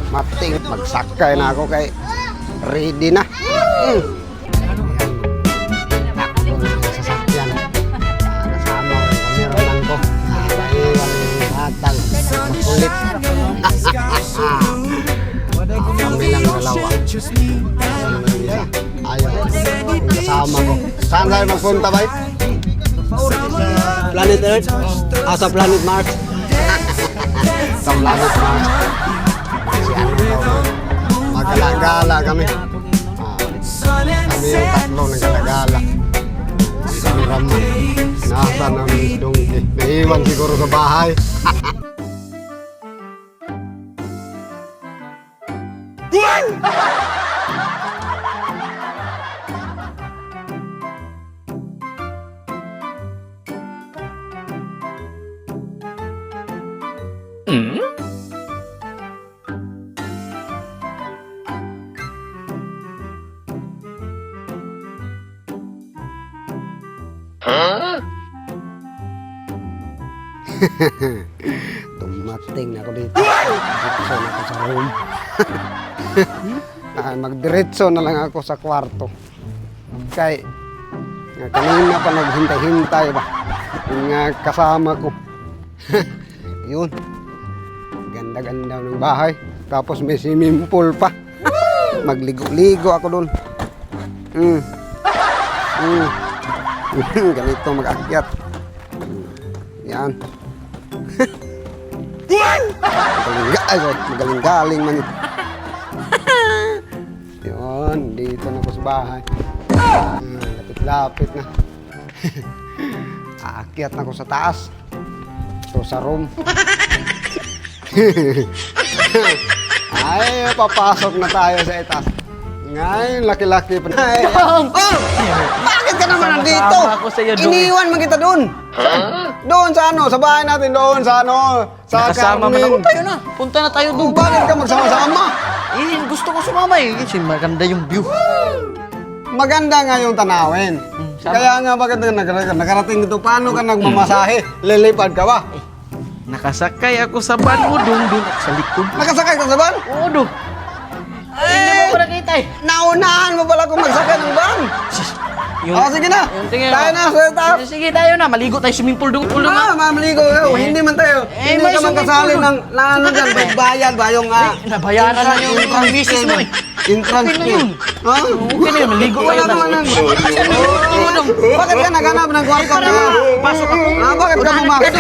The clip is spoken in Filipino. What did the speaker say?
Mating, magsakay na ako kay ready na. Takbo na yung sasakyan. Kasama ko yung kameraman ko. Naiwan yung batang. Makulit. Kami lang dalawa. Ayaw. Yung kasama ko. Saan tayo magpunta ba? Planet Earth? Sa Planet Mars? Sa Planet Mars. Maggalagala kami. Kami yung tatlo naggalagala. Kami raman. Nasa namin dongki. Naiwan siguro sa bahay. Dumating na ako dito. Diretso na ako sa room. Magdiretso na lang ako sa kwarto. Kay kanina pa naghintay-hintay ba yung kasama ko. Yun. Ganda-ganda ng bahay. Tapos may swimming pool pa. Magligo-ligo ako doon. Ganito mag-akyat. Yan. Magaling-galing man ito. Yun, dito na ako sa bahay. Lapit-lapit na. Aakyat na ako sa taas. Ito sa room. Ay, papasok na tayo sa itaas. Ngayon, laki-laki pa na. Bakit ka naman nandito? Iniwan mo kita doon. Doon sa ano, sa bahay natin doon, sa ano, sa Nakasama man ako. Tayo na, punta na tayo doon. Bakit ka magsama-sama? Gusto ko sumama eh. Kasi maganda yung view. Maganda nga yung tanawin. Kaya nga, bakit nakarating dito? Paano ka nagmamasahe? Lilipad ka ba? Nakasakay ako sa van mo doon sa likod. Nakasakay ka sa van? Oo doon. Hindi mo pa nakita eh. Naunahan mo pala kung magsakay ng van. Sige na. Tayo na sa taas. Sige, tayo na. Maligo tayo swimming pool doon. Mamaligo. Hindi man tayo. Hindi ka man kasali ng ano dyan. Bayad ba yung nabayaran na yung business mo eh. Entrance fee. Okay na yun. Maligo tayo na. Bakit ka naghanap ng kwarto na? Pasok ako. Bakit ka pumasok?